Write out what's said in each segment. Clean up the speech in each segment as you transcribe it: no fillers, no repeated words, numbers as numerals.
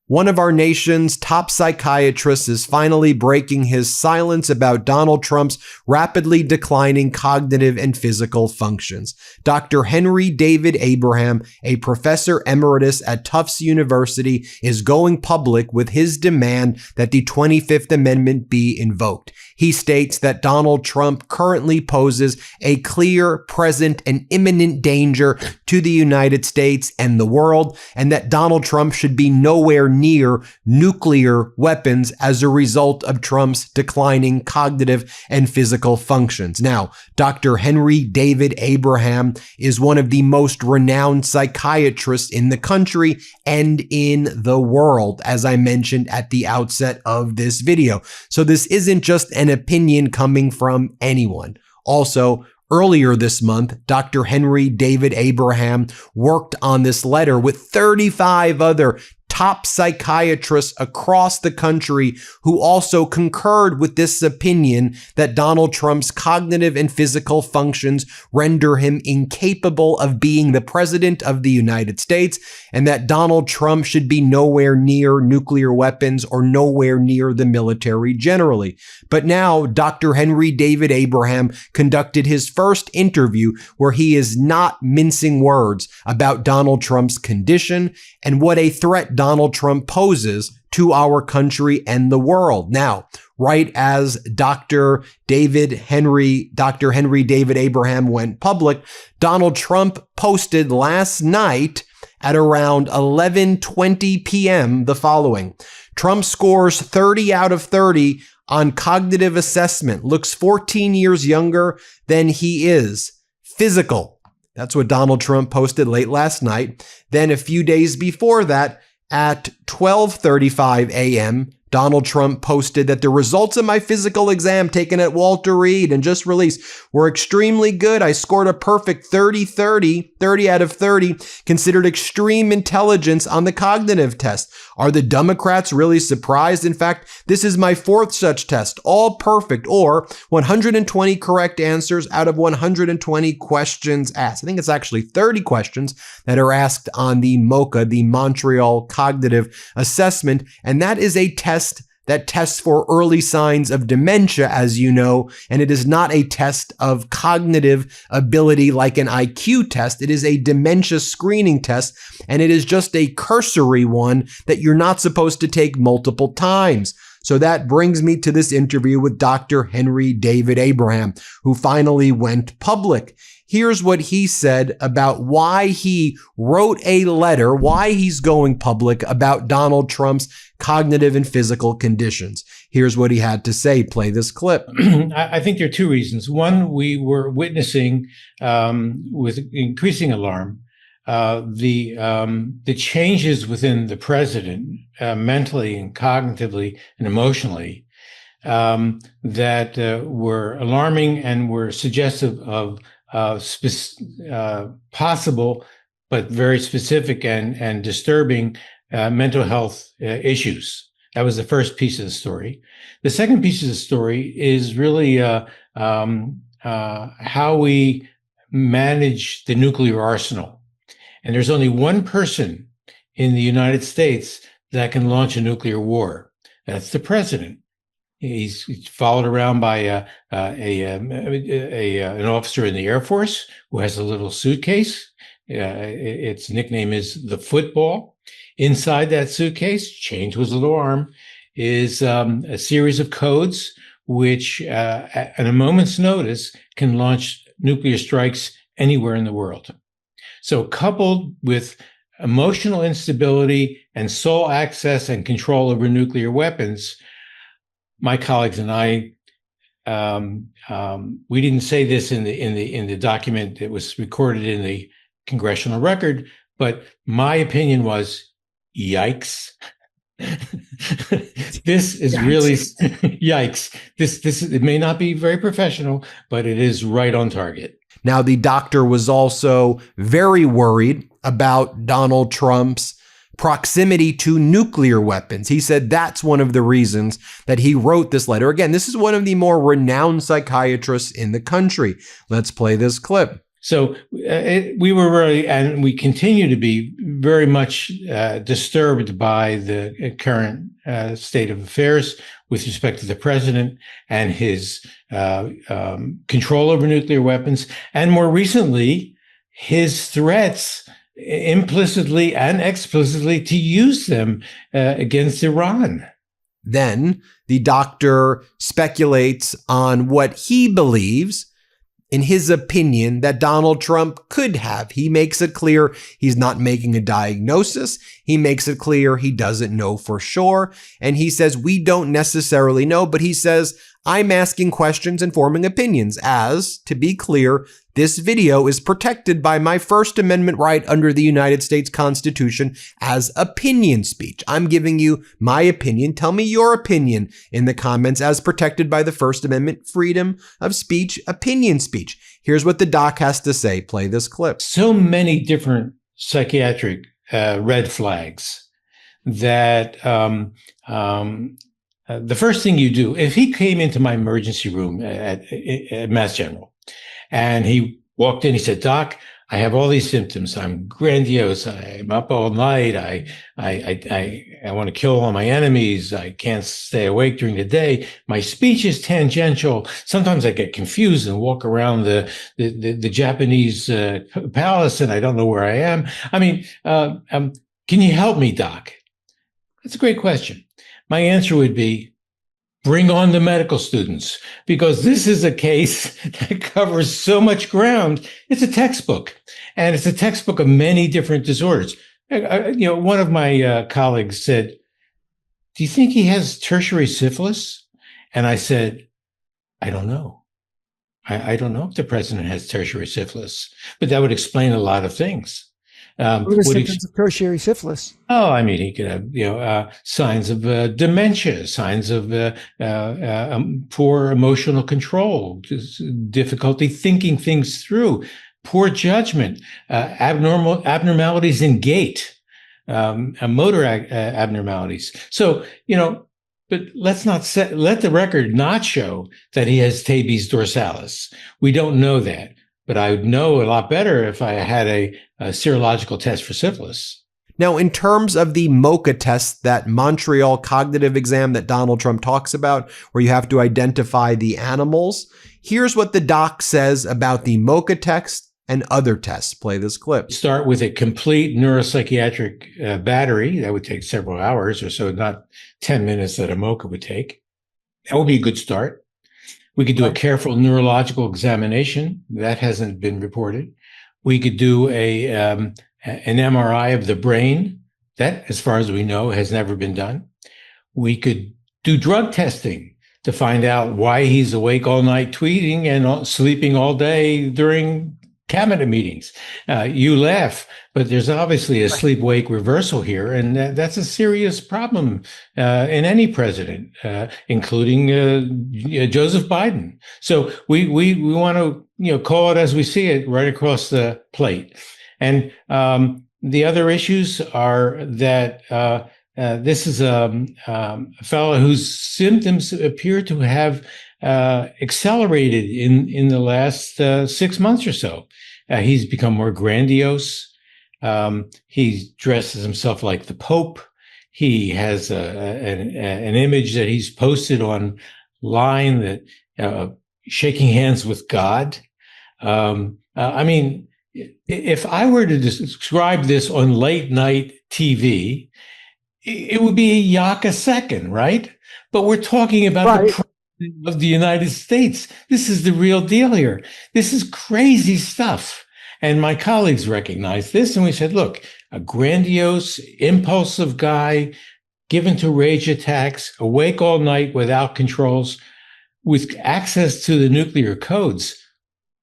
One of our nation's top psychiatrists is finally breaking his silence about Donald Trump's rapidly declining cognitive and physical functions. Dr. Henry David Abraham, a professor emeritus at Tufts University, is going public with his demand that the 25th Amendment be invoked. He states that Donald Trump currently poses a clear, present, and imminent danger to the United States and the world, and that Donald Trump should be nowhere near nuclear weapons as a result of Trump's declining cognitive and physical functions. Now, Dr. Henry David Abraham is one of the most renowned psychiatrists in the country and in the world, as I mentioned at the outset of this video. So this isn't just an opinion coming from anyone. Also, earlier this month, Dr. Henry David Abraham worked on this letter with 35 other top psychiatrists across the country who also concurred with this opinion that Donald Trump's cognitive and physical functions render him incapable of being the president of the United States, and that Donald Trump should be nowhere near nuclear weapons or nowhere near the military generally. But now Dr. Henry David Abraham conducted his first interview where he is not mincing words about Donald Trump's condition and what a threat Donald Trump poses to our country and the world. Now, right as Dr. Henry David Abraham went public, Donald Trump posted last night at around 11:20 p.m. the following: Trump scores 30 out of 30 on cognitive assessment, looks 14 years younger than he is. Physical. That's what Donald Trump posted late last night. Then a few days before that, at 12:35 a.m., Donald Trump posted that the results of my physical exam taken at Walter Reed and just released were extremely good. I scored a perfect 30 out of 30, considered extreme intelligence on the cognitive test. Are the Democrats really surprised? In fact, this is my fourth such test, all perfect, or 120 correct answers out of 120 questions asked. I think it's actually 30 questions that are asked on the MoCA, the Montreal Cognitive Assessment, and that is a test that tests for early signs of dementia, as you know, and it is not a test of cognitive ability like an IQ test. It is a dementia screening test, and it is just a cursory one that you're not supposed to take multiple times. So that brings me to this interview with Dr. Henry David Abraham, who finally went public. Here's what he said about why he wrote a letter, why he's going public about Donald Trump's cognitive and physical conditions. Here's what he had to say. Play this clip. I think there are two reasons. One, we were witnessing with increasing alarm the changes within the president mentally and cognitively and emotionally that were alarming and were suggestive of possible but very specific and disturbing mental health issues. That was the first piece of the story. The second piece of the story is really how we manage the nuclear arsenal. And there's only one person in the United States that can launch a nuclear war. That's the president. He's followed around by an officer in the Air Force who has a little suitcase. Its nickname is the football. Inside that suitcase, chained to his little arm, is a series of codes which, at a moment's notice, can launch nuclear strikes anywhere in the world. So coupled with emotional instability and sole access and control over nuclear weapons, my colleagues and I, we didn't say this in the document that was recorded in the congressional record, but my opinion was, yikes. This is really yikes. It may not be very professional, but it is right on target. Now, the doctor was also very worried about Donald Trump's proximity to nuclear weapons. He said that's one of the reasons that he wrote this letter. Again, this is one of the more renowned psychiatrists in the country. Let's play this clip. So we were really, and we continue to be very much disturbed by the current state of affairs with respect to the president and his control over nuclear weapons, and more recently, his threats implicitly and explicitly to use them against Iran. Then the doctor speculates on what he believes, in his opinion, that Donald Trump could have. He makes it clear he's not making a diagnosis. He makes it clear he doesn't know for sure. And he says, we don't necessarily know, but he says, I'm asking questions and forming opinions, as, to be clear, this video is protected by my First Amendment right under the United States Constitution as opinion speech. I'm giving you my opinion. Tell me your opinion in the comments, as protected by the First Amendment freedom of speech, opinion speech. Here's what the doc has to say. Play this clip. So many different psychiatric red flags that the first thing you do, if he came into my emergency room at Mass General and he walked in, he said, Doc, I have all these symptoms. I'm grandiose. I'm up all night. I want to kill all my enemies. I can't stay awake during the day. My speech is tangential. Sometimes I get confused and walk around the Japanese palace and I don't know where I am. I mean, can you help me, Doc? That's a great question. My answer would be, bring on the medical students, because this is a case that covers so much ground. It's a textbook, and it's a textbook of many different disorders. One of my colleagues said, do you think he has tertiary syphilis? And I said, I don't know. I don't know if the president has tertiary syphilis, but that would explain a lot of things. What are the symptoms of tertiary syphilis? Oh, I mean, he could have, signs of dementia, signs of poor emotional control, difficulty thinking things through, poor judgment, abnormalities in gait, motor abnormalities. So, but let's not let the record not show that he has tabes dorsalis. We don't know that. But I would know a lot better if I had a serological test for syphilis. Now, in terms of the MoCA test, that Montreal cognitive exam that Donald Trump talks about, where you have to identify the animals, here's what the doc says about the MoCA test and other tests. Play this clip. Start with a complete neuropsychiatric battery. That would take several hours or so, not 10 minutes that a MoCA would take. That would be a good start. We could do a careful neurological examination. That hasn't been reported. We could do an MRI of the brain. That, as far as we know, has never been done. We could do drug testing to find out why he's awake all night tweeting and sleeping all day during cabinet meetings. You laugh, but there's obviously a sleep-wake reversal here, and that's a serious problem in any president, including Joseph Biden. So we want to call it as we see it, right across the plate. And the other issues are that this is a fellow whose symptoms appear to have accelerated in the last 6 months or so. He's become more grandiose. He dresses himself like the Pope. He has an image that he's posted online that shaking hands with God. I mean, if I were to describe this on late night TV, it would be a yak a second, right? But we're talking about the president of the United States. This is the real deal here. This is crazy stuff. And my colleagues recognized this, and we said, look, a grandiose, impulsive guy, given to rage attacks, awake all night without controls, with access to the nuclear codes.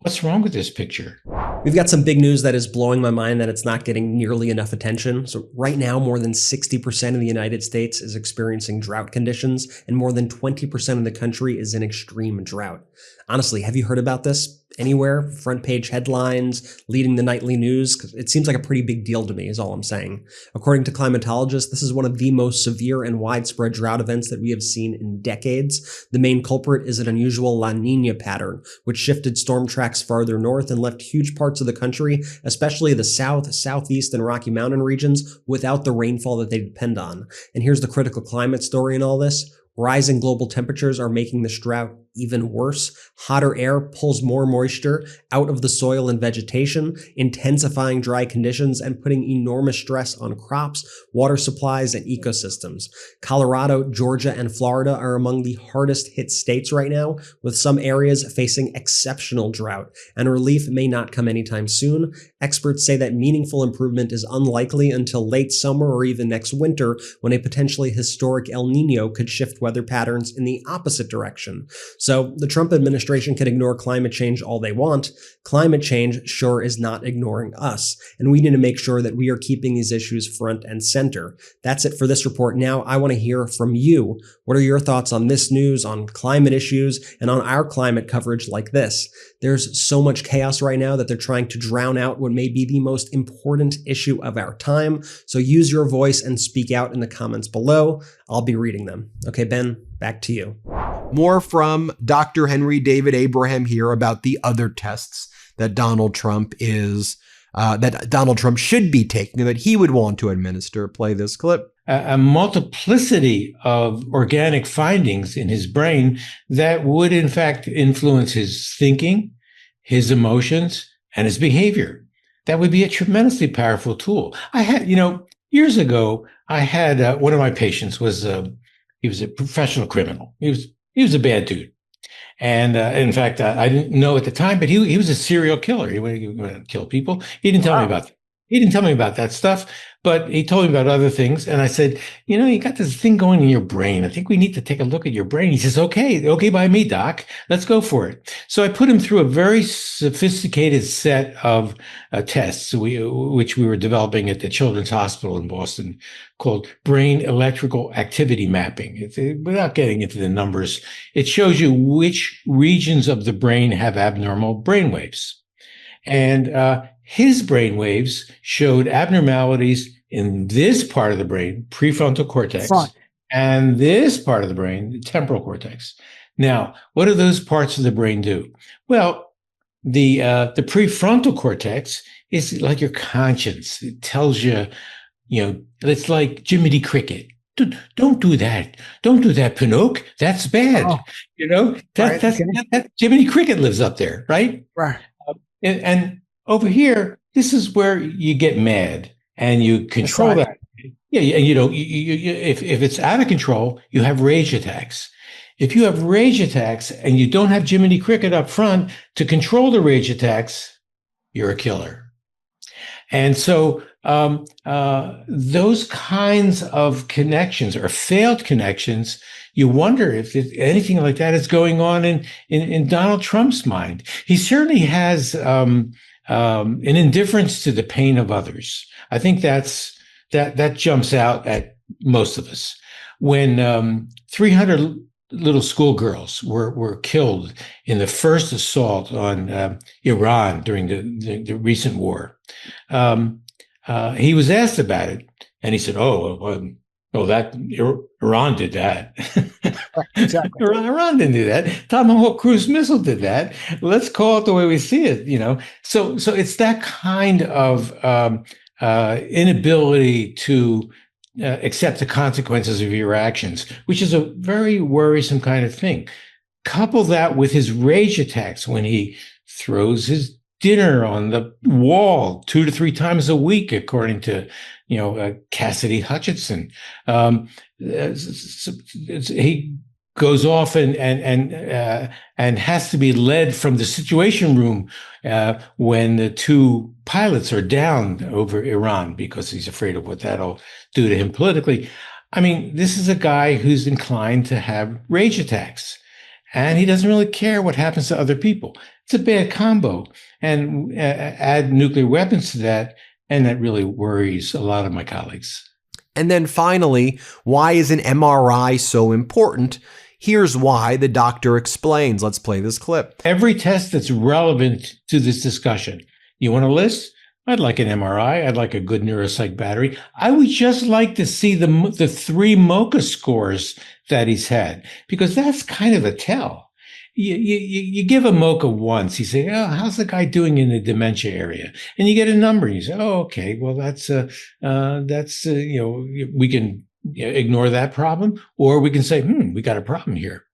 What's wrong with this picture? We've got some big news that is blowing my mind that it's not getting nearly enough attention. So right now, more than 60% of the United States is experiencing drought conditions, and more than 20% of the country is in extreme drought. Honestly, have you heard about this anywhere? Front page headlines, leading the nightly news? 'Cause it seems like a pretty big deal to me, is all I'm saying. According to climatologists, this is one of the most severe and widespread drought events that we have seen in decades. The main culprit is an unusual La Nina pattern, which shifted storm tracks farther north and left huge parts of the country, especially the south, southeast, and Rocky Mountain regions, without the rainfall that they depend on. And here's the critical climate story in all this. Rising global temperatures are making this drought even worse. Hotter air pulls more moisture out of the soil and vegetation, intensifying dry conditions and putting enormous stress on crops, water supplies, and ecosystems. Colorado, Georgia, and Florida are among the hardest hit states right now, with some areas facing exceptional drought, and relief may not come anytime soon. Experts say that meaningful improvement is unlikely until late summer or even next winter, when a potentially historic El Nino could shift weather patterns in the opposite direction. So the Trump administration can ignore climate change all they want. Climate change sure is not ignoring us, and we need to make sure that we are keeping these issues front and center. That's it for this report. Now I want to hear from you. What are your thoughts on this news, on climate issues, and on our climate coverage like this? There's so much chaos right now that they're trying to drown out what may be the most important issue of our time. So use your voice and speak out in the comments below. I'll be reading them. Okay, Ben, back to you. More from Dr. Henry David Abraham here about the other tests that Donald Trump should be taking, that he would want to administer. Play this clip. A multiplicity of organic findings in his brain that would, in fact, influence his thinking, his emotions, and his behavior. That would be a tremendously powerful tool. I had, years ago, I had one of my patients he was a professional criminal. He was a bad dude. And in fact, I didn't know at the time, but he was a serial killer. He would kill people. He didn't tell me about that. He didn't tell me about that stuff, but he told me about other things. And I said, you got this thing going in your brain. I think we need to take a look at your brain. He says, okay by me, doc. Let's go for it. So I put him through a very sophisticated set of tests, which we were developing at the Children's Hospital in Boston, called brain electrical activity mapping. Without getting into the numbers, it shows you which regions of the brain have abnormal brain waves. And his brain waves showed abnormalities in this part of the brain, prefrontal cortex, and this part of the brain, the temporal cortex. Now, what do those parts of the brain do? Well, the prefrontal cortex is like your conscience. It tells you, it's like Jiminy Cricket. Don't do that. Don't do that, Pinocchio. That's bad. That Jiminy Cricket lives up there, right? Right. And over here, this is where you get mad and you control that. Yeah, if it's out of control, you have rage attacks. If you have rage attacks and you don't have Jiminy Cricket up front to control the rage attacks, you're a killer. And so those kinds of connections or failed connections, you wonder if anything like that is going on in Donald Trump's mind. He certainly has an indifference to the pain of others. I think that jumps out at most of us. When 300 little schoolgirls were killed in the first assault on Iran during the recent war, he was asked about it, and he said, that Iran did that. Exactly. Iran didn't do that. Tomahawk cruise missile did that. Let's call it the way we see it. So it's that kind of inability to accept the consequences of your actions, which is a very worrisome kind of thing. Couple that with his rage attacks when he throws his dinner on the wall 2 to 3 times a week, according to Cassidy Hutchinson. He goes off and has to be led from the Situation Room when the 2 pilots are down over Iran because he's afraid of what that'll do to him politically. I mean, this is a guy who's inclined to have rage attacks. and he doesn't really care what happens to other people. It's a bad combo. And add nuclear weapons to that, and that really worries a lot of my colleagues. And then finally, why is an MRI so important? Here's why the doctor explains. Let's play this clip. Every test that's relevant to this discussion. You want a list? I'd like an MRI. I'd like a good neuropsych battery. I would just like to see the 3 MoCA scores that he's had, because that's kind of a tell. You give a MoCA once, you say, oh, how's the guy doing in the dementia area? And you get a number, and you say, oh, okay, well, we can ignore that problem, or we can say, we got a problem here.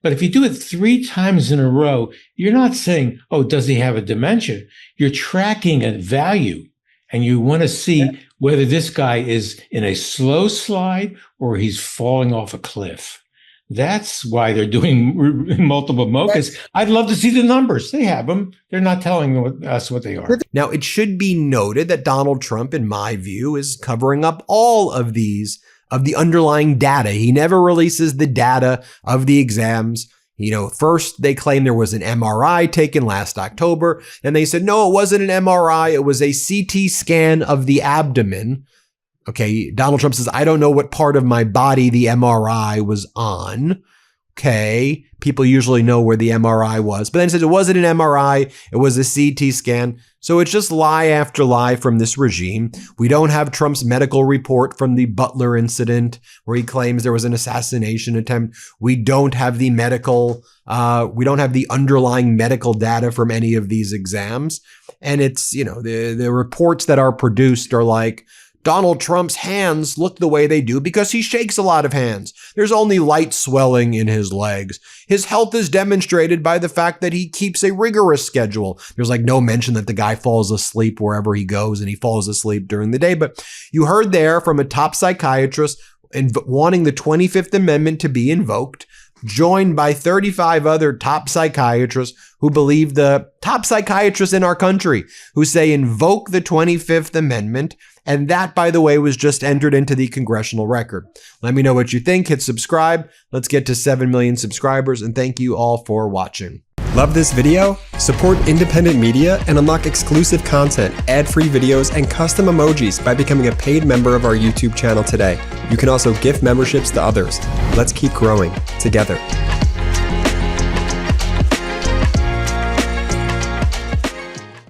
But if you do it 3 times in a row, you're not saying, oh, does he have a dementia? You're tracking a value, and you want to see whether this guy is in a slow slide or he's falling off a cliff. That's why they're doing multiple MoCAs. I'd love to see the numbers. They have them. They're not telling us what they are. Now, it should be noted that Donald Trump, in my view, is covering up all of these, of the underlying data. He never releases the data of the exams. First they claimed there was an MRI taken last October. Then they said, no, it wasn't an MRI. It was a CT scan of the abdomen. Okay, Donald Trump says, I don't know what part of my body the MRI was on. Okay, people usually know where the MRI was. But then he says it wasn't an MRI, it was a CT scan. So it's just lie after lie from this regime. We don't have Trump's medical report from the Butler incident where he claims there was an assassination attempt. We don't have the underlying medical data from any of these exams. And it's, the reports that are produced are like, Donald Trump's hands look the way they do because he shakes a lot of hands. There's only light swelling in his legs. His health is demonstrated by the fact that he keeps a rigorous schedule. There's no mention that the guy falls asleep wherever he goes, and he falls asleep during the day. But you heard there from a top psychiatrist wanting the 25th Amendment to be invoked, joined by 35 other top psychiatrists who believe the top psychiatrists in our country who say invoke the 25th Amendment. And that, by the way, was just entered into the congressional record. Let me know what you think. Hit subscribe. Let's get to 7 million subscribers. And thank you all for watching. Love this video? Support independent media and unlock exclusive content, ad-free videos, and custom emojis by becoming a paid member of our YouTube channel today. You can also gift memberships to others. Let's keep growing together.